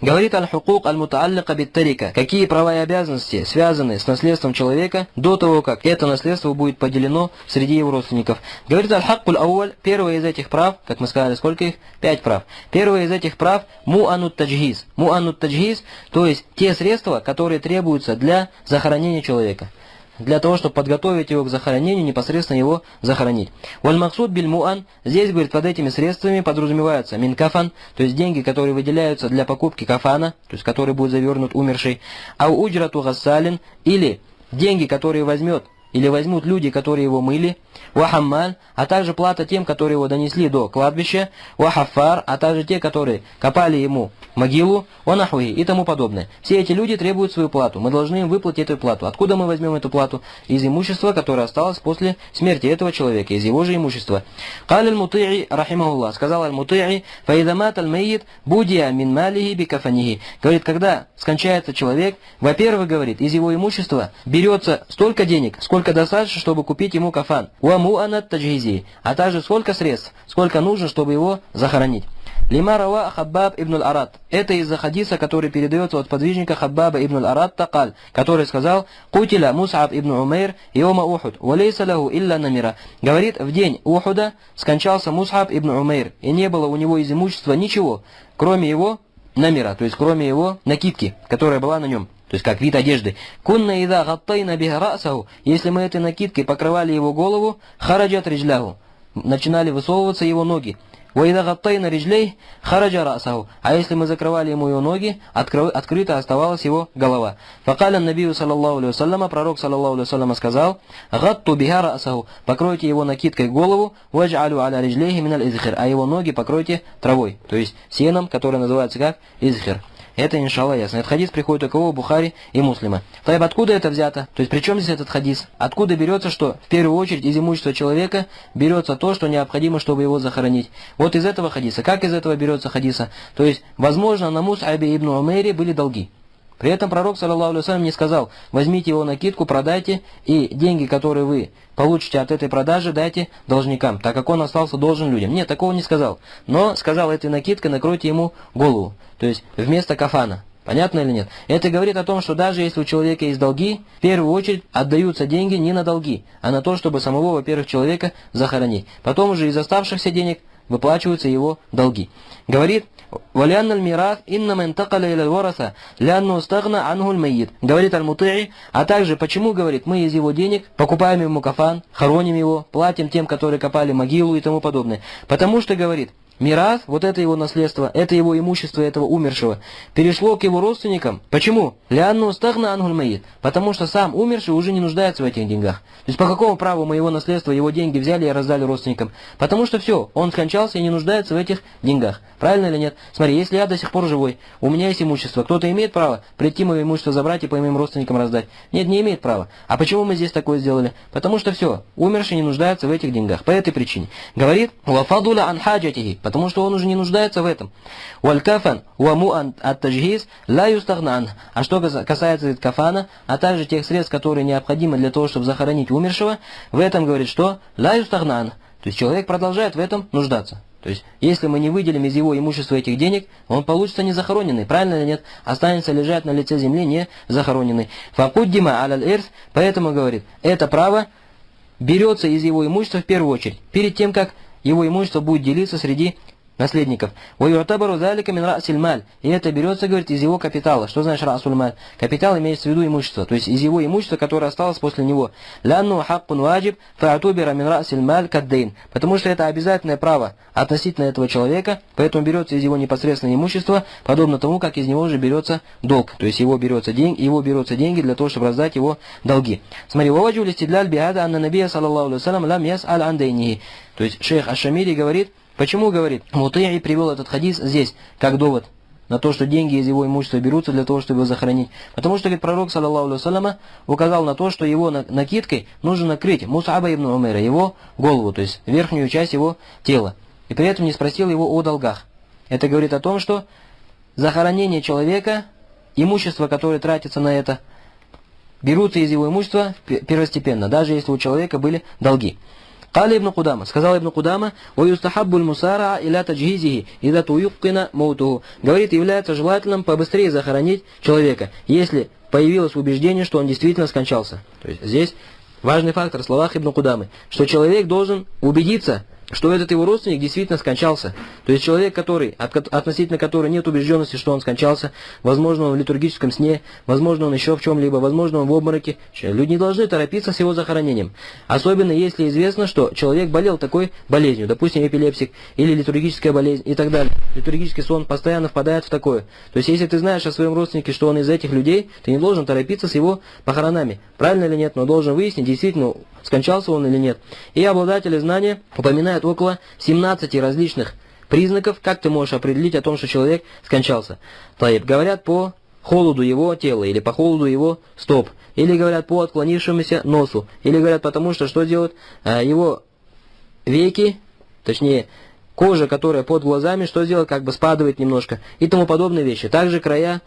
Говорит аль-хукук аль-мутааллика бит-тарика. Какие права и обязанности связаны с наследством человека до того, как это наследство будет поделено среди его родственников. Говорит аль-хаккуль ауаль, первое из этих прав, как мы сказали, сколько их? 5 прав. Первое из этих прав му'анут таджхиз. Му'анут таджхиз, то есть те средства, которые требуются для захоронения человека. Для того, чтобы подготовить его к захоронению, непосредственно его захоронить. Валь-максуд биль-му'ан, здесь, говорит, под этими средствами подразумеваются минкафан, то есть деньги, которые выделяются для покупки кафана, то есть который будет завернут умерший, ау уджрату гассалин, или деньги, которые возьмут люди, которые его мыли, вахаммаль, а также плата тем, которые его донесли до кладбища, вахафар, а также те, которые копали ему могилу, ванахуи и тому подобное. Все эти люди требуют свою плату, мы должны им выплатить эту плату. Откуда мы возьмем эту плату? Из имущества, которое осталось после смерти этого человека, из его же имущества. Каль аль-Мути'и, рахимахуллах, сказал аль-Мути'и, фаидамат аль-Майид, будия мин малихи бикафанихи. Говорит, когда скончается человек, во-первых, говорит, из его имущества берется столько денег, сколько достаточно, чтобы купить ему кафан. Уаму'анат таджхизи, а также сколько средств, сколько нужно, чтобы его захоронить. Лима рава Хаббаб ибн аль-Арат. Это из-за хадиса, который передается от подвижника Хаббаба ибн аль-Арат такаль, который сказал: «Кутиля Мус'аб ибн Умейр йома Ухуд, валейса лаху илля намира». Говорит, в день Ухуда скончался Мус'аб ибн Умейр, и не было у него из имущества ничего, кроме его намира, то есть кроме его накидки, которая была на нем. То есть как вид одежды. «Кунна ида гаттайна биха ра'саху», если мы этой накидкой покрывали его голову, хараджат риджляху, начинали высовываться его ноги. «Ваида гаттайна риджлей хараджа ра'саху», а если мы закрывали ему его ноги, открыто оставалась его голова. Факаля набию саллаллаху алейхи вассаляма, пророк саллаллаху алейхи вассаляма сказал: «Гатту биха ра'саху», покройте его накидкой голову, «Вадж'алю аля риджлейхи миналь изхир», а его ноги покройте травой, то есть сеном, который называется как изхир. Это, иншаллах, ясно. Этот хадис приходит у кого? Бухари и Муслима. Тайб, откуда это взято? То есть, при чем здесь этот хадис? Откуда берется, что в первую очередь из имущества человека берется то, что необходимо, чтобы его захоронить? Вот из этого хадиса. Как из этого берется хадиса? То есть, возможно, на Мус'абе ибн Умейре были долги. При этом пророк, саллаллаху алейхи вассалям, не сказал: возьмите его накидку, продайте, и деньги, которые вы получите от этой продажи, дайте должникам, так как он остался должен людям. Нет, такого не сказал. Но сказал: этой накидкой накройте ему голову, то есть вместо кафана. Понятно или нет? Это говорит о том, что даже если у человека есть долги, в первую очередь отдаются деньги не на долги, а на то, чтобы самого, во-первых, человека захоронить. Потом уже из оставшихся денег выплачиваются его долги. Говорит: «Валянна аль-мирах иннама интакаля иля аль-вараса, лянну устагна анху аль-майид». Говорит аль-Мути'и, а также почему, говорит, мы из его денег покупаем ему кафан, хороним его, платим тем, которые копали могилу и тому подобное. Потому что, говорит, мирас, вот это его наследство, это его имущество этого умершего, перешло к его родственникам. Почему? Лянну устагна анху аль-майид. Потому что сам умерший уже не нуждается в этих деньгах. То есть по какому праву мы его наследство, его деньги взяли и раздали родственникам? Потому что все, он скончался и не нуждается в этих деньгах. Правильно или нет? Смотри, если я до сих пор живой, у меня есть имущество, кто-то имеет право прийти мое имущество забрать и по моим родственникам раздать? Нет, не имеет права. А почему мы здесь такое сделали? Потому что все, умерший не нуждается в этих деньгах. По этой причине. Говорит: «Вафадуля ан хаджатихи», потому что он уже не нуждается в этом. «Валь-кафан уаму ат-таджхиз ла юстагнан». А что касается кафана, а также тех средств, которые необходимы для того, чтобы захоронить умершего, в этом говорит, что ла юстагнан. То есть человек продолжает в этом нуждаться. То есть, если мы не выделим из его имущества этих денег, он получится не захороненный, правильно или нет? Останется лежать на лице земли не захороненный. Факуддима аль-ирс, поэтому, говорит, это право берется из его имущества в первую очередь, перед тем, как его имущество будет делиться среди наследников. «Ваюртабару залика мин ра'силь-маль». И это берется, говорит, из его капитала. Что значит ра'суль-маль? Капитал имеется в виду имущество, то есть из его имущества, которое осталось после него. «Лянну хаккун ваджиб фа'атубира мин ра'силь-маль каддейн». Потому что это обязательное право относительно этого человека, поэтому берется из его непосредственного имущества, подобно тому, как из него же берется долг. То есть его берется деньги для того, чтобы раздать его долги. Смотри, «Ваваджу листидляль бихада анна набия саллаллаху алейхи вассалям лам яс'аль ан дейнихи». То есть шейх Аш-Шамири говорит, почему, говорит, Мути'и привел этот хадис здесь, как довод на то, что деньги из его имущества берутся для того, чтобы его захоронить. Потому что, говорит, пророк, саллаллаху алейхи вассаляма, указал на то, что его накидкой нужно накрыть Мус'аба ибн Умейра, его голову, то есть верхнюю часть его тела. И при этом не спросил его о долгах. Это говорит о том, что захоронение человека, имущество, которое тратится на это, берутся из его имущества первостепенно, даже если у человека были долги. Кали ибн Кудама, сказал ибн Кудама, «Ваюстахаббуль мусараа иля таджхизихи, ида туюккина маутуху». Говорит, является желательным побыстрее захоронить человека, если появилось убеждение, что он действительно скончался. То есть здесь важный фактор в словах ибн Кудамы, что человек должен убедиться, что этот его родственник действительно скончался. То есть человек, относительно которого нет убежденности, что он скончался, возможно, он в литургическом сне, возможно, он еще в чем-либо, возможно, он в обмороке. Люди не должны торопиться с его захоронением. Особенно, если известно, что человек болел такой болезнью, допустим, эпилепсик или литургическая болезнь и так далее. Литургический сон постоянно впадает в такое. То есть, если ты знаешь о своем родственнике, что он из этих людей, ты не должен торопиться с его похоронами. Правильно или нет, но должен выяснить, действительно скончался он или нет. И обладатели знания упоминают около 17 различных признаков, как ты можешь определить о том, что человек скончался. Говорят по холоду его тела, или по холоду его стоп, или говорят по отклонившемуся носу, или говорят потому, что делают его веки, точнее кожа, которая под глазами, что делает, как бы спадывает немножко, и тому подобные вещи. Также края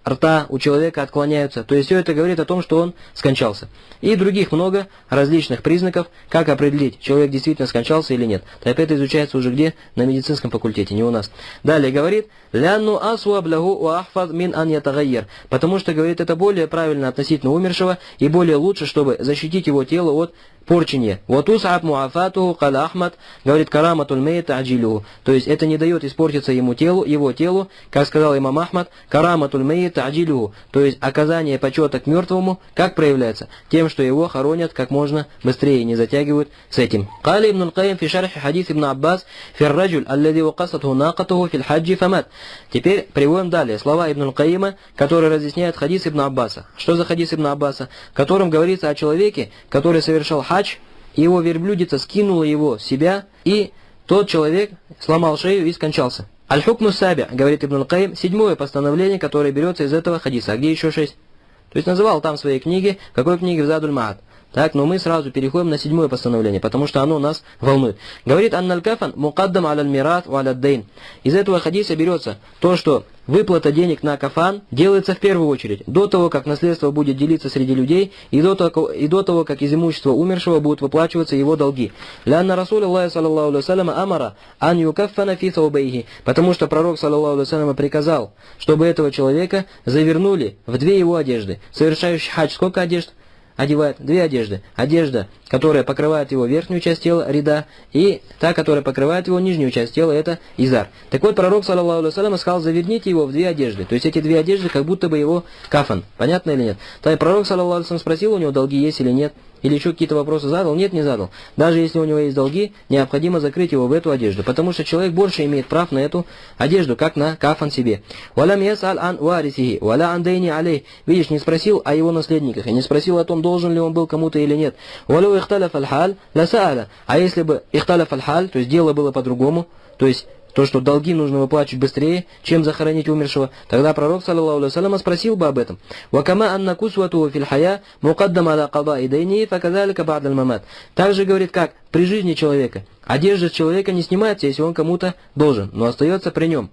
рта у человека отклоняются. То есть все это говорит о том, что он скончался. И других много различных признаков, как определить, человек действительно скончался или нет. Так это изучается уже где? На медицинском факультете, не у нас. Далее говорит, «Лянну асуа блягу уахфад мин ан ятагайер». Потому что, говорит, это более правильно относительно умершего и более лучше, чтобы защитить его тело от порчения. «Ватусаб муафатуху каля Ахмад», говорит, «караматуль мейта аджилюху». То есть это не дает испортиться его телу, как сказал имам Ахмад, «караматуль мейта аджилюху». То есть оказание почета к мертвому, как проявляется? Тем, что его хоронят как можно быстрее, не затягивают с этим. «Кали ибн аль-Кайм фи шархи хадис ибн Аббас фи раджуль аллади вакасатху накатуху фил хаджи фамат». Теперь приводим далее слова ибн аль-Кайима, который разъясняет хадис ибн Аббаса. Что за хадис ибн Аббаса? В котором говорится о человеке, который совершал хадж, и его верблюдица скинула его с себя, и тот человек сломал шею и скончался. Аль-Хукму Саби, говорит ибн аль-Кайим, 7-е постановление, которое берется из этого хадиса. А где еще 6? То есть называл там в своей книге, в какой книге? В Задуль Маат. Так, но мы сразу переходим на 7-е постановление, потому что оно нас волнует. Говорит, анналь-кафан мукаддам аля-мират ва аля-дейн. Из этого хадиса берется то, что выплата денег на кафан делается в первую очередь, до того, как наследство будет делиться среди людей, и до того, как из имущества умершего будут выплачиваться его долги. Лянна Расуль Аллахи саллаллаху алейхи вассалям амара ан юкаффана фи саубейхи, потому что пророк саллаллаху алейхи вассалям приказал, чтобы этого человека завернули в 2 его одежды. Совершающий хадж сколько одежд одевает? 2 одежды. Одежда, которая покрывает его верхнюю часть тела, рида, и та, которая покрывает его нижнюю часть тела, это изар. Так вот, пророк, саллаллаху алейхи вассалям, сказал, заверните его в 2 одежды. То есть эти 2 одежды, как будто бы его кафан. Понятно или нет? Так пророк, саллаллаху алейхи вассалям, спросил, у него долги есть или нет. Или еще какие-то вопросы задал? Нет, не задал. Даже если у него есть долги, необходимо закрыть его в эту одежду, потому что человек больше имеет прав на эту одежду, как на кафан себе. «Валям ясаль ан варисихи, валя ан дейни алей». Видишь, не спросил о его наследниках, и не спросил о том, должен ли он был кому-то или нет. «Валю ихталяф аль-халь, ла сааля». А если бы ихталяф аль-халь, то есть дело было по-другому, то есть то, что долги нужно выплачивать быстрее, чем захоронить умершего, тогда пророк, саллаллаху алейхи вассалям, спросил бы об этом. «Вакама анна кусвату фил хая мукаддам аля кадаи дейни факадалика ба'д аль-мамат». Также говорит, как при жизни человека. Одежда с человека не снимается, если он кому-то должен, но остается при нем.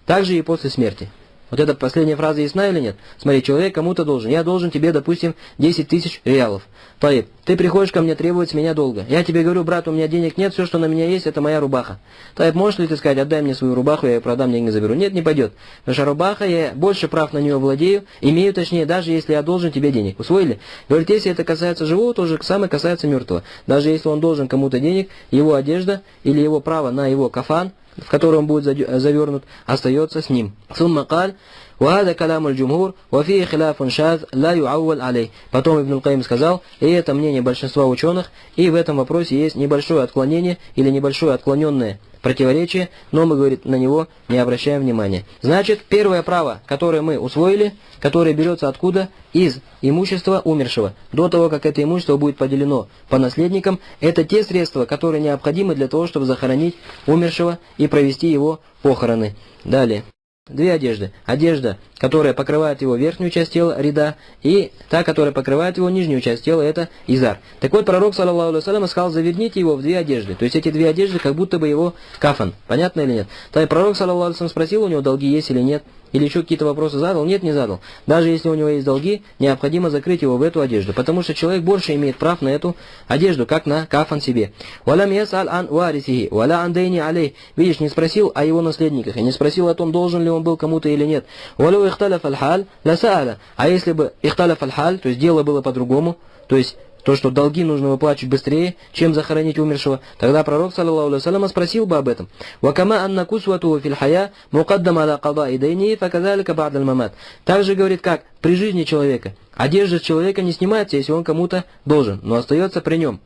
Также и после смерти. Вот эта последняя фраза ясна или нет? Смотри, человек кому-то должен. Я должен тебе, допустим, 10 тысяч реалов. Таиб, ты приходишь ко мне требовать с меня долга. Я тебе говорю, брат, у меня денег нет, все, что на меня есть, это моя рубаха. Таиб, можешь ли ты сказать, отдай мне свою рубаху, я ее продам, деньги заберу? Нет, не пойдет. Потому что рубаха, я больше прав на нее владею, имею точнее, даже если я должен тебе денег. Усвоили? Говорит, если это касается живого, то же самое касается мертвого. Даже если он должен кому-то денег, его одежда или его право на его кафан, в который он будет завернут, остается с ним. Сумма каль, وهذا كلام الجمهور وفيه خلاف شاذ لا يعول عليه. Потом Ибн аль-Кайим сказал, и это мнение большинства ученых, и в этом вопросе есть небольшое отклонение или небольшое отклоненное противоречие, но мы, говорит, на него не обращаем внимания. Значит, первое право, которое мы усвоили, которое берется откуда? Из имущества умершего. До того, как это имущество будет поделено по наследникам, это те средства, которые необходимы для того, чтобы захоронить умершего и провести его похороны. Далее. 2 одежды. Одежда, которая покрывает его верхнюю часть тела, рида, и та, которая покрывает его нижнюю часть тела, это изар. Так вот, пророк, саллаллаху алейхи вассалям, сказал, заверните его в 2 одежды. То есть эти 2 одежды, как будто бы его кафан. Понятно или нет? Так пророк, саллаллаху алейхи вассалям, спросил, у него долги есть или нет. или еще какие-то вопросы задал? Нет, не задал. Даже если у него есть долги, необходимо закрыть его в эту одежду, потому что человек больше имеет прав на эту одежду, как на кафан себе. «Валам ясаль ан варисихи, валя ан дейни алей». Видишь, не спросил о его наследниках, и не спросил о том, должен ли он был кому-то или нет. «Валю ихталяф аль-халь, ла сааля». А если бы ихталяф аль-халь, то есть дело было по-другому, то есть то, что долги нужно выплачивать быстрее, чем захоронить умершего, тогда пророк, саллаллаху алейхи вассалям, спросил бы об этом. «Вакама анна кусвату фил хая мукаддам аля кадаи дейни факазалика ба'д аль-мамат». Также говорит, как при жизни человека. Одежда с человека не снимается, если он кому-то должен, но остается при нем.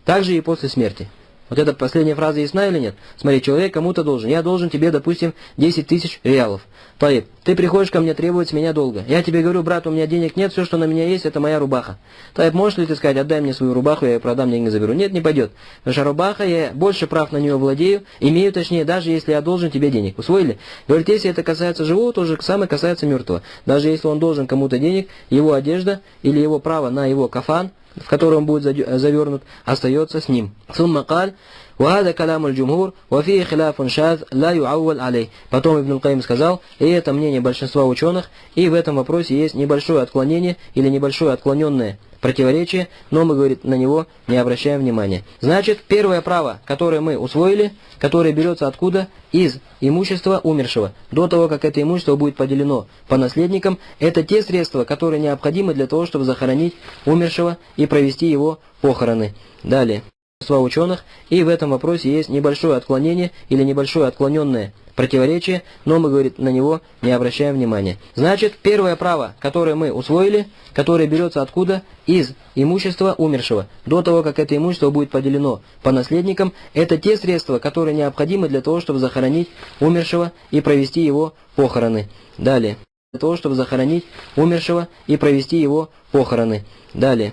Также и после смерти. Вот эта последняя фраза ясна или нет? Смотри, человек кому-то должен. Я должен тебе, допустим, 10 тысяч реалов. Таиб, ты приходишь ко мне требовать с меня долга. Я тебе говорю, брат, у меня денег нет, все, что на меня есть, это моя рубаха. Таиб, можешь ли ты сказать, отдай мне свою рубаху, я ее продам, деньги заберу? Нет, не пойдет. Потому что рубаха, я больше прав на нее владею, имею точнее, даже если я должен тебе денег. Усвоили? Говорит, если это касается живого, то же самое касается мертвого. Даже если он должен кому-то денег, его одежда или его право на его кафан, в который он будет завернут, остается с ним. Сумма каль, وهذا كلام الجمهور وفيه خلاف شاذ لا يعول عليه. Потом Ибн Каим сказал, и это мнение большинства ученых, и в этом вопросе есть небольшое отклонение или небольшое отклоненное противоречие, но мы, говорит, на него не обращаем внимания. Значит, первое право, которое мы усвоили, которое берется откуда? Из имущества умершего. До того, как это имущество будет поделено по наследникам, это те средства, которые необходимы для того, чтобы захоронить умершего и провести его похороны. Далее. Ученых, и в этом вопросе есть небольшое отклонение или небольшое отклоненное противоречие, но мы, говорит, на него не обращаем внимания. Значит, первое право, которое мы усвоили, которое берется откуда? Из имущества умершего. До того, как это имущество будет поделено по наследникам, это те средства, которые необходимы для того, чтобы захоронить умершего и провести его похороны. Далее. Для того, чтобы захоронить умершего и провести его похороны. Далее.